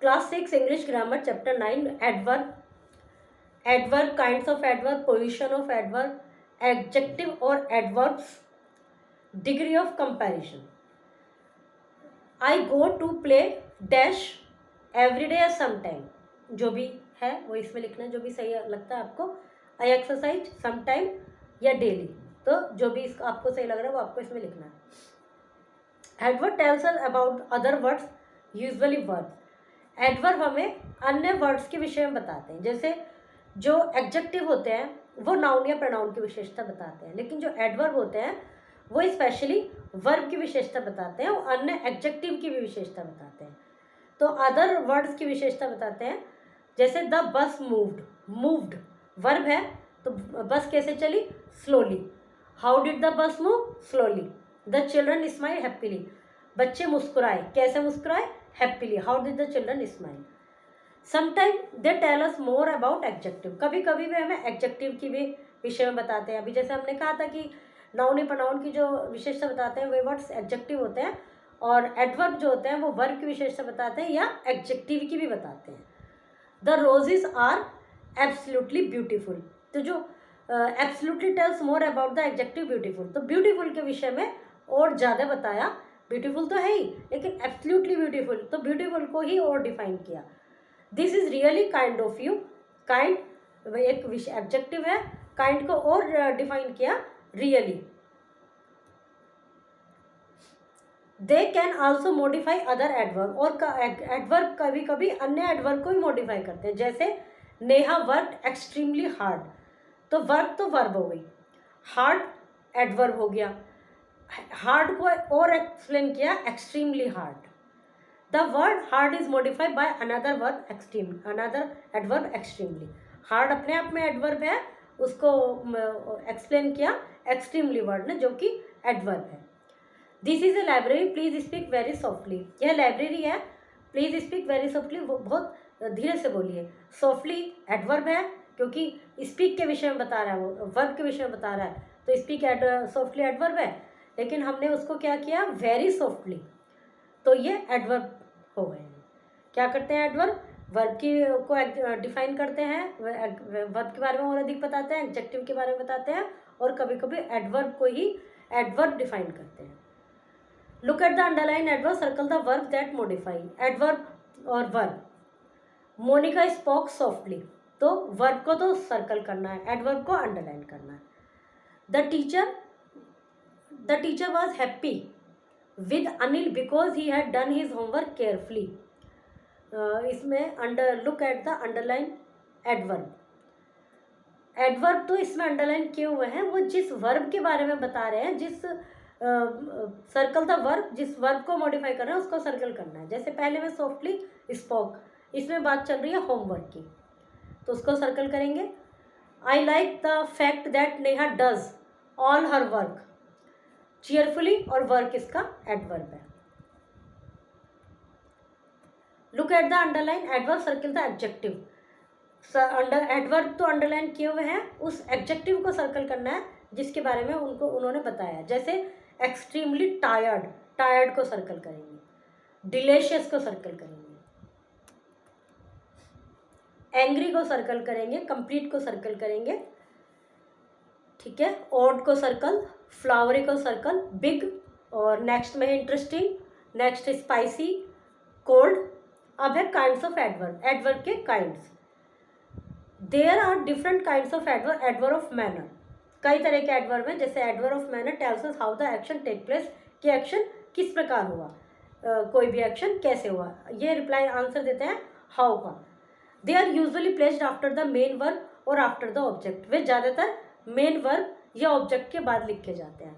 Class 6 English grammar chapter 9 adverb, adverb, kinds of adverb, position of adverb, adjective और adverbs, degree of comparison. I go to play dash every day या sometime, जो भी है वो इसमें लिखना है, जो भी सही लगता है आपको। आई एक्सरसाइज समटाइम या डेली, तो जो भी इसका आपको सही लग रहा है वो आपको इसमें लिखना है। Adverb tells us about other words, usually words. Adverb हमें अन्य वर्ड्स के विषय में बताते हैं। जैसे जो एडजेक्टिव होते हैं वो नाउन या प्रोनाउन की विशेषता बताते हैं, लेकिन जो एडवर्ब होते हैं वो स्पेशली वर्ब की विशेषता बताते हैं और अन्य एडजेक्टिव की भी विशेषता बताते हैं। तो अदर वर्ड्स की विशेषता बताते हैं, जैसे the bus moved, moved verb है तो बस कैसे चली, slowly. How did the bus move, slowly. The children smile happily, बच्चे मुस्कुराए, कैसे मुस्कुराए, happily. How did the children smile. Sometime they tell us more about adjective, कभी कभी वे हमें एडजेक्टिव की भी विषय में बताते हैं। अभी जैसे हमने कहा था कि नाउन प्रोनाउन की जो विशेषता बताते हैं वे वर्ड्स एडजेक्टिव होते हैं, और एडवर्ब जो होते हैं वो वर्ब की विशेषता बताते हैं या एडजेक्टिव की भी बताते हैं। The roses are absolutely beautiful, तो जो absolutely tells more about the adjective beautiful, तो ब्यूटीफुल के विषय में और ज़्यादा बताया। ब्यूटीफुल तो है ही, लेकिन एब्सोल्युटली ब्यूटीफुल, तो ब्यूटीफुल को ही और डिफाइन किया। This is really kind of you, kind एक एडजेक्टिव है, काइंड को और डिफाइन किया, really. They can also modify other adverb, और एडवर्ब कभी कभी अन्य एडवर्ब को भी मॉडिफाई करते हैं। जैसे नेहा वर्कड एक्सट्रीमली हार्ड, तो वर्क तो वर्ब हो गई, हार्ड एडवर्ब हो गया, हार्ड को और एक्सप्लेन किया, extremely hard. The word hard is modified by another verb extreme, another adverb extremely. Hard अपने आप में एडवर्ब है, उसको एक्सप्लेन किया एक्सट्रीमली वर्ड ने, जो कि एडवर्ब है। This is a library, please speak very softly, यह लाइब्रेरी है, प्लीज स्पीक वेरी सॉफ्टली, बहुत धीरे से बोलिए। सॉफ्टली एडवर्ब है, क्योंकि स्पीक के विषय में बता रहा है, वो वर्ब के विषय में बता रहा है, तो स्पीक सॉफ्टली एडवर्ब है, लेकिन हमने उसको क्या किया, वेरी सॉफ्टली, तो ये एडवर्ब हो गए। क्या करते हैं एडवर्ब, वर्ब की को डिफाइन करते हैं, वर्ब के बारे में और अधिक बताते हैं, एडजेक्टिव के बारे में बताते हैं, और कभी कभी एडवर्ब को ही एडवर्ब डिफाइन करते हैं। Look at the underline adverb, circle the verb that modify, adverb और वर्ब। मोनिका स्पोक सॉफ्टली, तो वर्ब को तो सर्कल करना है, एडवर्ब को अंडरलाइन करना है। The teacher was happy with Anil because he had done his homework carefully. इसमें under look at the underline adverb, adverb तो इसमें अंडरलाइन किए हुए हैं, वो जिस वर्ब के बारे में बता रहे हैं, जिस सर्कल द वर्ब, जिस वर्ब को मॉडिफाई करना है उसको सर्कल करना है। जैसे पहले में सॉफ्टली स्पोक, इसमें बात चल रही है होमवर्क की, तो उसको सर्कल करेंगे। I like the fact that Neha does all her work cheerfully, और वर्क इसका एडवर्ब है। Look at the underline adverb, circle the adjective, adverb तो अंडरलाइन किए हुए हैं, उस एडजेक्टिव को सर्कल करना है जिसके बारे में उन्होंने बताया। जैसे एक्सट्रीमली टायर्ड, टायर्ड को सर्कल करेंगे, डिलीशियस को सर्कल करेंगे, एंग्री को सर्कल करेंगे, कंप्लीट को सर्कल करेंगे, ठीक है, ऑड को सर्कल, फ्लावरी को सर्कल, बिग, और नेक्स्ट में इंटरेस्टिंग, नेक्स्ट स्पाइसी, कोल्ड। अब है काइंड्स ऑफ एडवर्ब, एडवर्ब के kinds. There are different kinds of adverb, adverb of manner, कई तरह के एडवर्ब हैं। जैसे adverb of manner tells us how the action take place, कि एक्शन किस प्रकार हुआ, कोई भी एक्शन कैसे हुआ, ये रिप्लाई आंसर देते हैं हाउ का। They are usually placed after the main verb और आफ्टर द ऑब्जेक्ट, वे ज़्यादातर मेन वर्ब या ऑब्जेक्ट के बाद लिखे जाते हैं।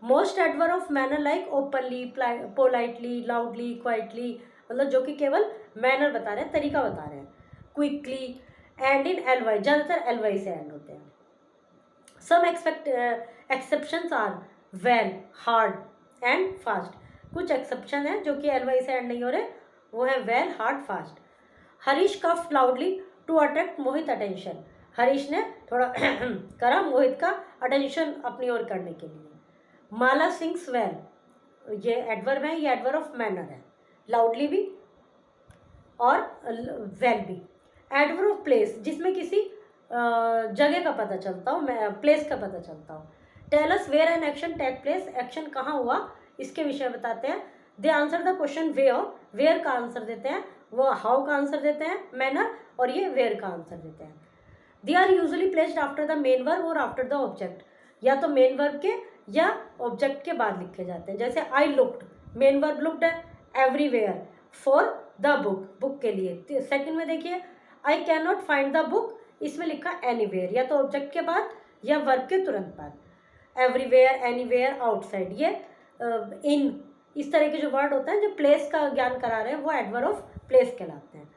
Most adverb of manner like openly, politely, loudly, quietly, मतलब जो कि केवल मैनर बता रहे हैं, तरीका बता रहे हैं। Quickly, end in L Y, ज़्यादातर एल वाई से एंड होते हैं। Some exceptions are well, hard and fast, कुछ एक्सेप्शन है जो कि एल वाई से एंड नहीं हो रहे, वो है well, hard, fast. Harish coughed loudly to attract Mohit attention, Harish ने थोड़ा करा मोहित का अटेंशन अपनी ओर करने के लिए। माला सिंग्स वेल, ये एडवर्ब है, ये एडवर्ब ऑफ मैनर है, लाउडली भी और वेल भी। एडवर्ब ऑफ प्लेस, जिसमें किसी जगह का पता चलता हो, प्लेस का पता चलता हो। Tell us where an action take place, action कहाँ हुआ इसके विषय बताते हैं। They answer the question where, where का आंसर देते हैं, वो हाउ का आंसर देते हैं, मैनर, और ये वेयर का आंसर देते हैं। They are usually placed after the main verb और आफ्टर द ऑब्जेक्ट, या तो मेन वर्ब के या ऑब्जेक्ट के बाद लिखे जाते हैं। जैसे I looked, main verb looked है, everywhere for the book, book के लिए। सेकंड में देखिए I can not find the book, इसमें लिखा एनीवेयर, या तो ऑब्जेक्ट के बाद या वर्ब के तुरंत बाद। एवरीवेयर, एनीवेयर, आउटसाइड, ये इन, इस तरह के जो वर्ड होते हैं जो प्लेस का ज्ञान करा रहे हैं वो एडवर्ब ऑफ प्लेस कहलाते हैं।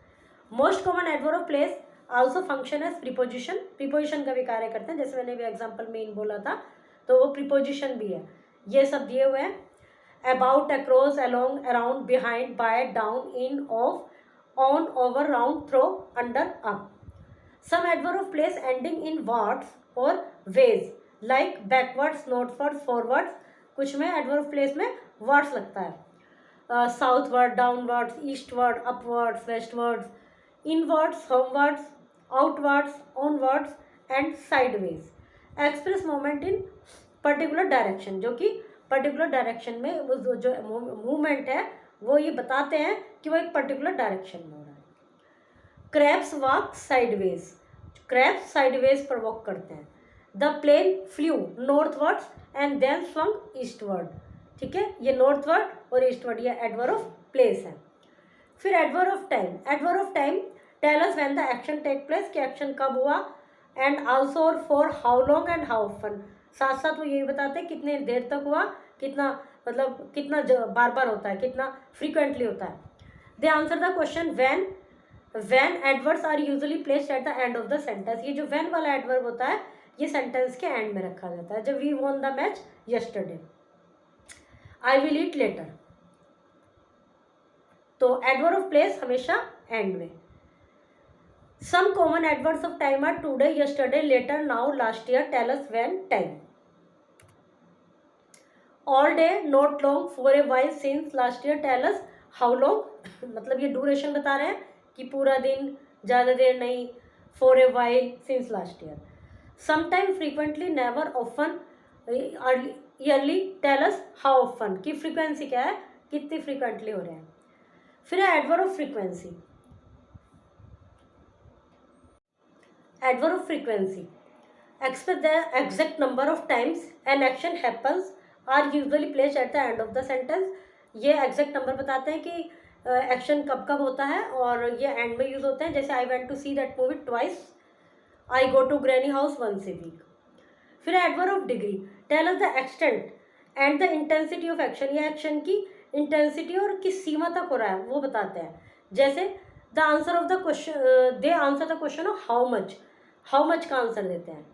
Most common adverb of place also function as preposition, preposition का भी कार्य करते हैं। जैसे मैंने भी एग्जांपल में इन बोला था तो वो प्रीपोजिशन भी है। ये सब दिए हुए हैं, about, across, along, around, behind, by, down, in, off, on, over, round, through, under, up. Some adverb of place ending in words और ways like backwards, northwards, forwards. कुछ में एडवर्ब ऑफ प्लेस में वर्ड्स लगता है, southward, downwards, eastward, upwards, westwards, inwards, homewards, outwards, onwards and sideways. Express movement in particular direction, जो कि particular direction में वो जो मूवमेंट है वो ये बताते हैं कि वो एक पर्टिकुलर डायरेक्शन में हो रहा है। Crabs walk sideways, crabs sideways पर वॉक करते हैं। The plane flew northwards and then swung eastward, ठीक है, ये नॉर्थवर्ड और ईस्टवर्ड ये एडवर्ब ऑफ प्लेस है। फिर adverb of time, adverb of time tell us when the action take place, कि एक्शन कब हुआ, एंड आल्सो और for how long and how often, साथ साथ वो यही बताते हैं कितने देर तक हुआ, कितना मतलब कितना बार बार होता है, कितना फ्रीक्वेंटली होता है। They answer the question when, when adverbs are usually placed at the end of the sentence, ये जो व्हेन वाला एडवर्ब होता है ये सेंटेंस के एंड में रखा जाता है। जब we won the match yesterday, I will eat later, तो एडवर्ब ऑफ प्लेस हमेशा एंड में। Some common adverbs of time are today, yesterday, later, now, last year, tell us, when, time. All day, not long, for a while, since, last year, tell us, how long, मतलब ये duration बता रहे हैं कि पूरा दिन, ज़्यादा देर नहीं, for a while, since, last year. Sometime, frequently, never, often, yearly, tell us how often, की फ्रीक्वेंसी क्या है, कितनी फ्रीक्वेंटली हो रहे हैं। फिर है adverb of frequency, adverb of frequency express the exact number of times an action happens are usually placed at the end of the sentence, ये एग्जैक्ट नंबर बताते हैं कि एक्शन कब कब होता है और ये एंड में यूज होते हैं। जैसे I went to see that movie twice, I go to granny house once a week. फिर adverb of degree tell us the extent and the intensity of action, ये एक्शन की इंटेंसिटी और किस सीमा तक हो रहा है वो बताते हैं। जैसे the answer of the question, they answer the question of how much का आंसर देते हैं।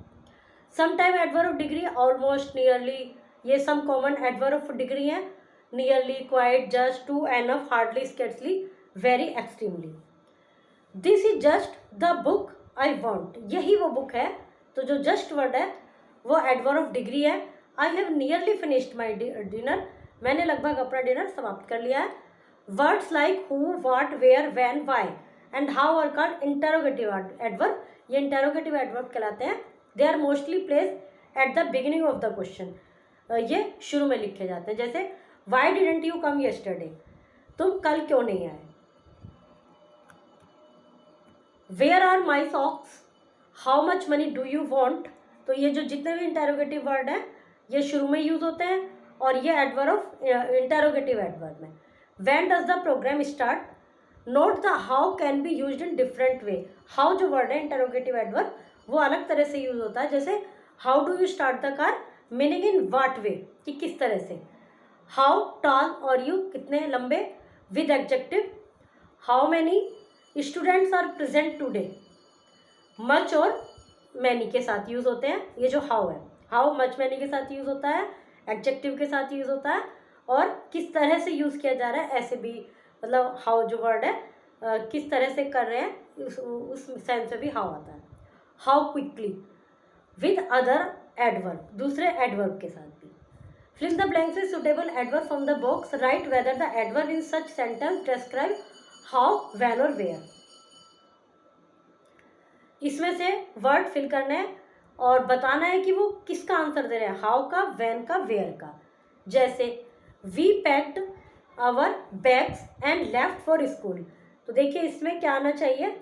Some time adverb of degree almost, nearly, ये some common adverb of degree हैं। Nearly, quite, just, too, enough, hardly, scarcely, very, extremely. This is just the book I want, यही वो book है, तो जो जस्ट वर्ड है वो adverb of degree है। I have nearly finished my dinner, मैंने लगभग अपना डिनर समाप्त कर लिया है। Words like who, what, where, when, why and how are called interrogative adverb, ये इंटरोगेटिव एडवर्ब कहलाते हैं। They are mostly placed at the beginning of the question, ये शुरू में लिखे जाते हैं। जैसे why didn't you come yesterday, तुम कल क्यों नहीं आए। Where are my socks, how much money do you want, तो ये जो जितने भी इंटरोगेटिव वर्ड हैं ये शुरू में यूज होते हैं और ये एडवर्ब ऑफ इंटरोगेटिव एडवर्ब में। When does the programme start, note the how can be used in different way, how जो वर्ड है इंटरोगेटिव एडवर्ब वो अलग तरह से यूज होता है। जैसे how do you start the car, meaning in what way, कि किस तरह से। हाउ टॉल और यू, कितने लंबे, with adjective. How many students are present today, much और मैनी के साथ यूज होते हैं। ये जो हाउ है, हाउ मच मैनी के साथ यूज होता है, एडजेक्टिव के साथ यूज होता है, और किस तरह से यूज किया जा रहा है ऐसे भी, मतलब हाउ जो वर्ड है किस तरह से कर रहे हैं उस सेंस में भी हाउ आता है। How quickly, with other adverb, दूसरे एडवर्ब के साथ भी। Fill the blanks with suitable adverb from the box, write whether the adverb in such sentence describe how, when और वेयर। इसमें से वर्ड फिल करना है और बताना है कि वो किसका आंसर दे रहे हैं, हाउ का, व्हेन का, वेयर का। जैसे we packed our bags and left for school. तो देखिए इसमें क्या आना चाहिए,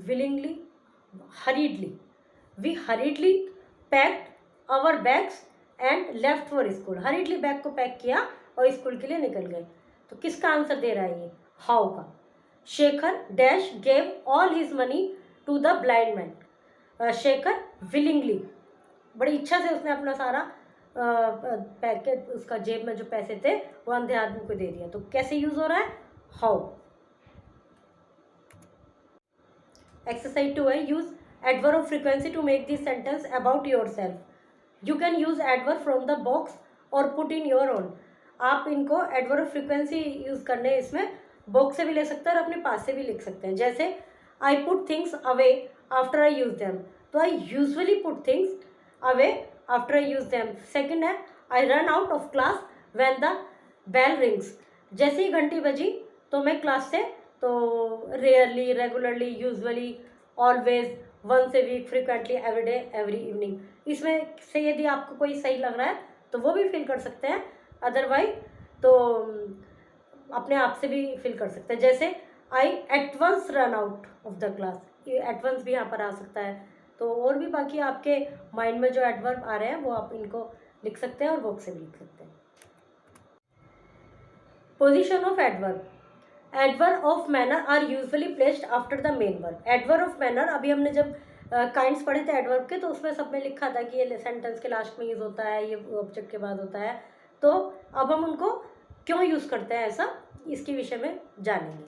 willingly, hurriedly, we hurriedly packed our bags and left for school। hurriedly bag को पैक किया और स्कूल के लिए निकल गए। तो किसका आंसर दे रहा है ये, हाउ का। Shekhar dash gave all his money to the blind man. Shekhar willingly, बड़ी इच्छा से उसने अपना सारा पैकेट, उसका जेब में जो पैसे थे वो अंधे आदमी को दे दिया। तो कैसे यूज हो रहा है, हाउ। Exercise 2 है, use adverb of frequency to make this sentence about yourself. You can use adverb from the box or put in your own. आप इनको adverb of frequency यूज करने, इसमें बॉक्स से भी ले सकते हैं और अपने पास से भी लिख सकते हैं। जैसे I put things away after I use them, तो I usually put things away after I use them. Second है I run out of class when the bell rings। जैसे ही घंटी बजी तो मैं क्लास से, तो rarely, regularly, usually, always, once a week, frequently, every day, every evening. इसमें से यदि आपको कोई सही लग रहा है तो वो भी फिल कर सकते हैं, अदरवाइज तो अपने आप से भी फिल कर सकते हैं। जैसे I at once run out of the class, ये एट वंस भी यहाँ पर आ सकता है। तो और भी बाकी आपके माइंड में जो एडवर्ब आ रहे हैं वो आप इनको लिख सकते हैं और बुक से भी लिख सकते हैं। Position of adverb, adverb of manner are usually placed after the main verb. Adverb of manner अभी हमने जब काइंड्स पढ़े थे एडवर्ब के, तो उसमें सब में लिखा था कि ये सेंटेंस के लास्ट में यूज होता है, ये ऑब्जेक्ट के बाद होता है। तो अब हम उनको क्यों यूज करते हैं ऐसा, इसके विषय में जानेंगे।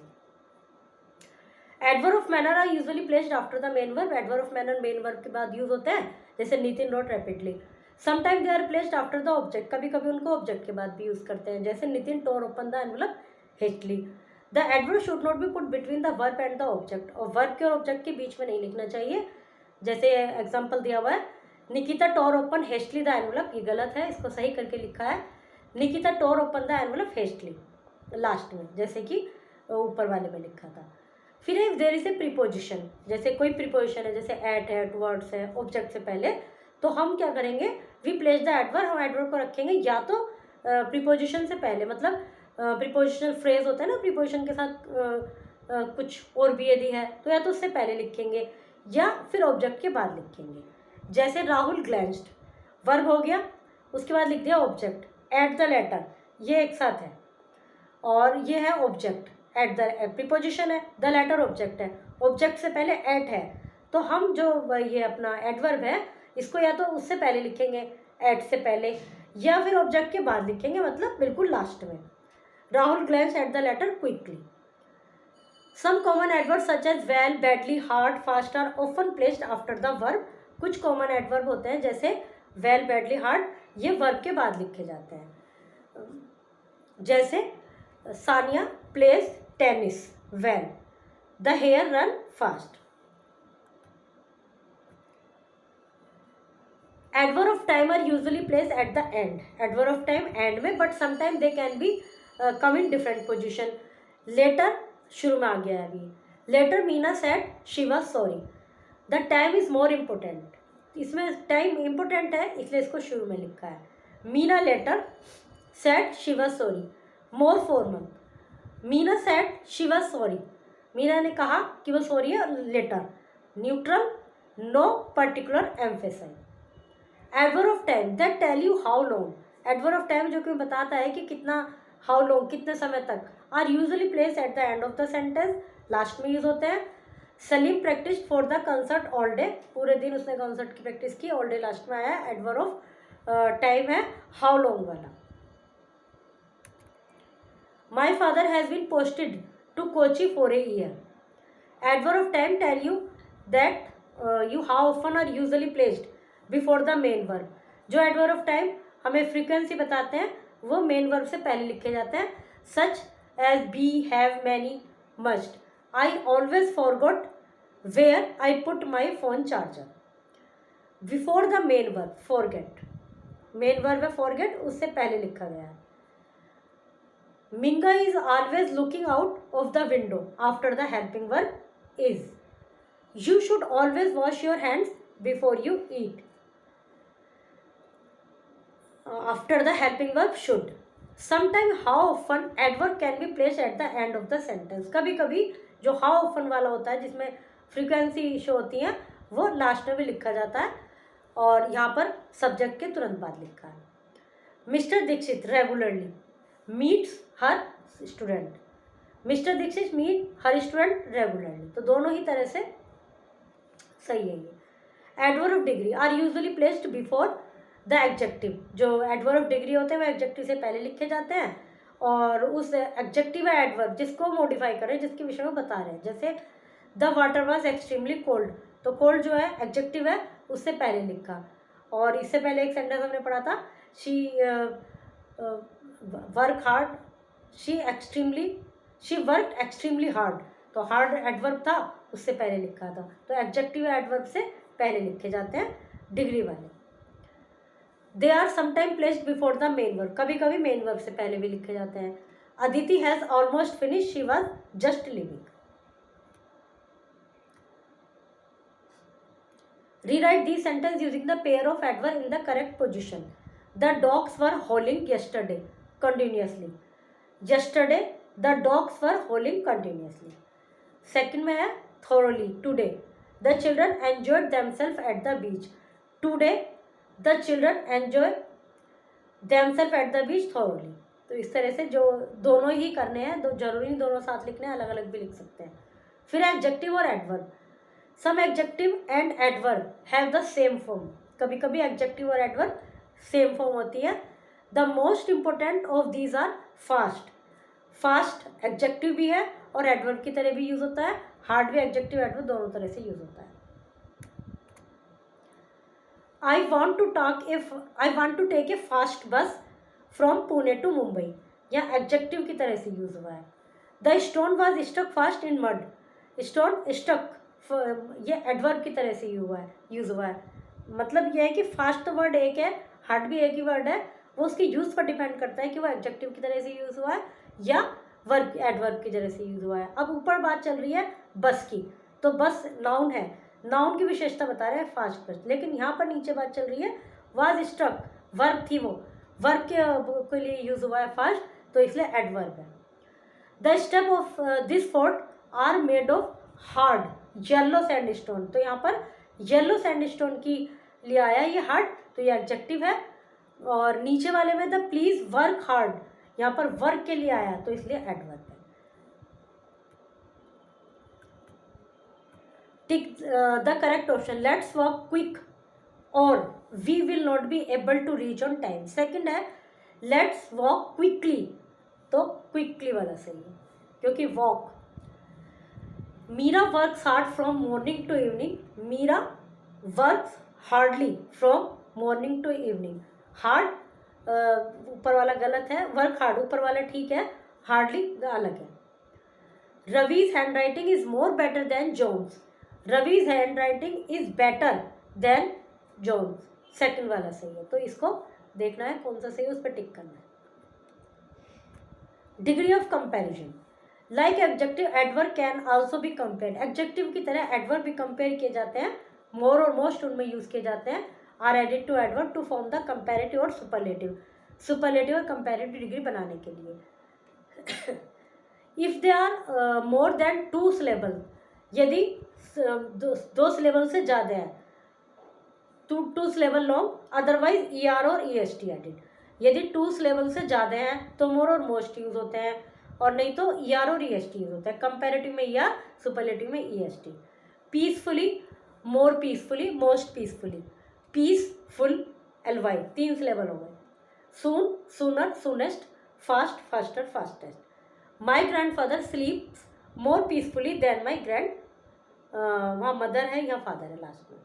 Adverb of manner are usually placed after the main verb. Adverb of manner main verb के बाद यूज होते हैं। जैसे Nitin wrote rapidly. Sometime they are placed after the object, कभी कभी उनको ऑब्जेक्ट के बाद भी यूज करते हैं। जैसे Nitin tore open the envelope hastily. The adverb should not be put between the verb and the object, और वर्ब के और ऑब्जेक्ट के बीच में नहीं लिखना चाहिए। जैसे एग्जाम्पल दिया हुआ है, Nikita tore open hastily the envelope, ये गलत है, इसको सही करके लिखा है Nikita tore open the envelope hastily last में, जैसे कि ऊपर वाले में लिखा था। फिर if there is a preposition, जैसे कोई प्रीपोजिशन है, जैसे एट है, टुवर्ड्स है, ऑब्जेक्ट से पहले, तो हम क्या करेंगे, वी प्लेस द एडवर्ब, हम एडवर्ब को रखेंगे या तो प्रीपोजिशन से पहले, मतलब प्रीपोजिशनल फ्रेज होता है ना, प्रीपोजिशन के साथ कुछ और भी यदि है तो या तो उससे पहले लिखेंगे या फिर ऑब्जेक्ट के बाद लिखेंगे। जैसे राहुल ग्लैंस्ड, वर्ब हो गया, उसके बाद लिख दिया ऑब्जेक्ट, एट द लेटर, ये एक साथ है, और ये है ऑब्जेक्ट, एट द प्रीपोजिशन है, द लेटर ऑब्जेक्ट है, ऑब्जेक्ट से पहले एट है, तो हम जो ये अपना एडवर्ब है इसको या तो उससे पहले लिखेंगे एट से पहले, या फिर ऑब्जेक्ट के बाद लिखेंगे, मतलब बिल्कुल लास्ट में। Rahul glance at the letter quickly. Some common adverb such as well, badly, hard, fast are often placed after the verb. कुछ कॉमन एडवर्ब होते हैं जैसे वेल, बैडली, हार्ड, ये वर्ब के बाद लिखे जाते हैं। जैसे Sania plays tennis well, the hare run fast. Adverb of time are usually place at the end. Adverb of time end में, but sometime they can be come in different position. Later शुरू में आ गया है अभी। Later Meena said she was sorry, the time is more important, इसमें time important है इसलिए इसको शुरू में लिखा है। Meena later said she was sorry, more formal, Meena said she was sorry, Meena ने कहा कि वो सॉरी है, later neutral, no particular emphasise. Adverb of time that tell you how long. Adverb of time जो कि बताता है कि कितना, हाउ लॉन्ग, कितने समय तक, are usually place at the end of the sentence, लास्ट में यूज होते हैं। Salim practice for the concert all day, पूरे दिन उसने कंसर्ट की प्रैक्टिस की, ऑल डे लास्ट में आया। एडवर्ब ऑफ टाइम है हाउ लॉन्ग वाला। My father has been posted to Kochi for a year. Adverb of time tell you that you how often are usually placed before the main verb. जो adverb of time हमें frequency बताते हैं वो main verb से पहले लिखे जाते हैं। Such as be, have, many, must. I always forgot where I put my phone charger. Before the main verb forget, main verb है फॉरगेट, उससे पहले लिखा गया है. मिंगा is always looking out of the window after the helping verb is. You should always wash your hands before you eat. After the helping verb should. Sometime how often adverb can be placed at the end of the sentence. कभी कभी जो how often वाला होता है जिसमें frequency show होती है वो लास्ट में भी लिखा जाता है और यहाँ पर सब्जेक्ट के तुरंत बाद लिखा है. Mister Dikshit regularly meets her student. Mister Dikshit meet her student regularly. तो दोनों ही तरह से सही है ये. Adverb of degree are usually placed before the adjective. जो एडवर्ब ऑफ डिग्री होते हैं वो एडजेक्टिव से पहले लिखे जाते हैं और उस एडजेक्टिव है एडवर्ब जिसको मॉडिफाई कर रहे हैं, जिसके विषय में बता रहे हैं. जैसे the water was extremely cold, तो कोल्ड जो है एडजेक्टिव है उससे पहले लिखा. और इससे पहले एक सेंटेंस हमने पढ़ा था she work hard, she work extremely hard, तो हार्ड एडवर्ब था उससे पहले लिखा था. तो एडजेक्टिव एडवर्ब से पहले लिखे जाते हैं डिग्री वाले. They are sometime placed before the main verb. कभी कभी मेन वर्ब से पहले भी लिखे जाते हैं. Aditi has almost finish, she was just living. Rewrite these sentences using the pair of adverb in the correct position. The dogs were howling yesterday continuously. Yesterday, the dogs were howling continuously. Second में है thoroughly. Today, the children enjoyed themselves at the beach. Today, the children enjoyed themselves at the beach thoroughly. तो इस तरह से जो दोनों ही करने हैं, दो जरूरी नहीं दोनों साथ लिखने हैं, अलग अलग भी लिख सकते हैं. फिर एडजेक्टिव और adverb. Some adjective and adverb have the same form. कभी कभी एडजेक्टिव और एडवर्ब सेम फॉर्म होती है. The most important of these are fast. Fast adjective भी है और एडवर्ब की तरह भी यूज होता है. हार्ड भी एडजेक्टिव एडवर्ब दोनों तरह से यूज होता है. I want to take a fast bus from Pune to Mumbai. यहाँ एडजेक्टिव की तरह से यूज हुआ है. The stone was stuck fast in mud. Stone stuck ये एडवर्ब की तरह से यूज हुआ है. मतलब ये है कि फास्ट तो वर्ड एक है, हार्ड भी एक ही वर्ड है. वो उसके यूज पर डिपेंड करता है कि वो एडजेक्टिव की तरह से यूज हुआ है या वर्ब एडवर्ब की तरह से यूज हुआ है. अब ऊपर बात चल रही है बस की, तो बस नाउन है, नाउन की विशेषता बता रहे हैं फास्ट बस. लेकिन यहाँ पर नीचे बात चल रही है वाज स्ट्रक, वर्ब थी वो, वर्ब के लिए यूज हुआ है फास्ट, तो इसलिए एडवर्ब है. The step of this fort are made of hard yellow sandstone. तो यहाँ पर येलो सैंडस्टोन की लिया आया ये हार्ड, तो ये एडजेक्टिव है. और नीचे वाले में द प्लीज वर्क हार्ड, यहाँ पर वर्क के लिए आया तो इसलिए एडवर्ब है. Tick the correct option. Let's walk quick or we will not be able to reach on time. Second है लेट्स वॉक क्विकली, तो क्विकली वाला सही है क्योंकि walk. Meera works hard from morning to evening. Meera works hardly from morning to evening. Hard ऊपर वाला गलत है, वर्क हार्ड ऊपर वाला ठीक है, हार्डली अलग है. Ravi's handwriting is more better than John's. Ravi's handwriting is better than John's. Second वाला सही है, तो इसको देखना है कौन सा सही है, उस पर टिक करना है. Degree of comparison. Like adjective adverb can also be compared. Adjective की तरह एडवर्ब भी कंपेयर किए जाते हैं. मोर और मोस्ट उनमें यूज किए जाते हैं. Are added to adverb to form the comparative और सुपरलेटिव. सुपरलेटिव और कंपैरेटिव डिग्री बनाने के लिए. If they are more than 2 syllable, यदि दो सिलेबल से ज़्यादा है, 2 syllable लॉन्ग, अदरवाइज ER और EST एडेड. यदि 2 syllable से ज़्यादा हैं तो मोर और मोस्ट यूज होते हैं, और नहीं तो ER और EST यूज होता है. कंपैरेटिव में ER, सुपरलेटिव में EST. Peacefully, more peacefully, most peacefully. Peaceful LY 3 syllable हो गए. Soon, sooner, soonest. Fast, faster, fastest. My grand father sleeps more peacefully than my grand, वहाँ मदर है या फादर है लास्ट में.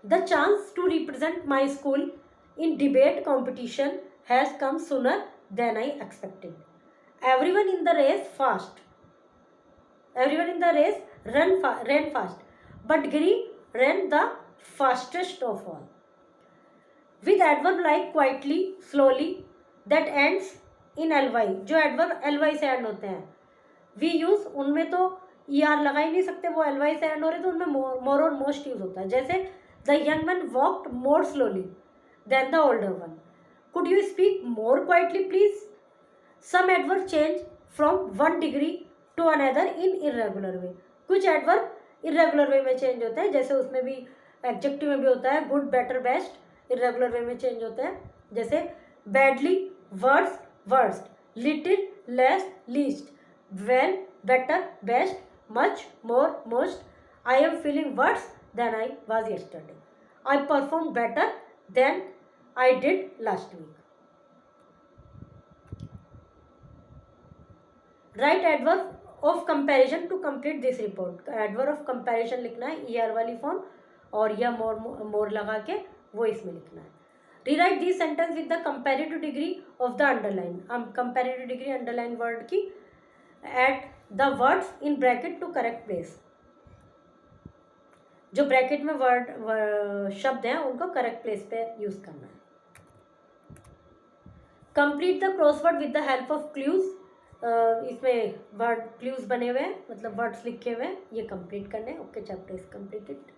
The chance to represent my school in debate competition has come sooner than I expected. Everyone in the race fast, everyone in the race ran fast, but Giri ran the fastest of all. With adverb like quietly, slowly, that ends in L Y, जो adverb L Y से end होते हैं, we use, उनमें तो E R लगा ही नहीं सकते, वो एल वाई से एंड हो रहे तो उनमें मोर और मोस्ट यूज़ होता है. जैसे the young man walked more slowly than the older one. Could you speak more quietly please. Some adverb change from one degree to another in irregular way. कुछ एडवर्ब इरेगुलर वे में change होते हैं, जैसे उसमें भी adjective में भी होता है good, better, best, irregular way में चेंज होते हैं. जैसे badly, worse, worst, little, less, least, well, better, best, much, more, most. I am feeling worse than I was yesterday. I performed better than I did last week. Write adverb of comparison to complete this report. Adverb of comparison लिखना है ER वाली form, और या more लगा के वो इसमें लिखना है. Rewrite these sentence with the comparative degree of the underline. comparative degree underline word की at the words in bracket to correct place. जो ब्रैकेट में वर्ड शब्द हैं उनको करेक्ट प्लेस पे यूज करना है. Complete the crossword with the help of clues. इसमें वर्ड क्लूज बने हुए हैं, मतलब वर्ड्स लिखे हुए हैं, ये कंप्लीट करने. Okay, chapter is completed.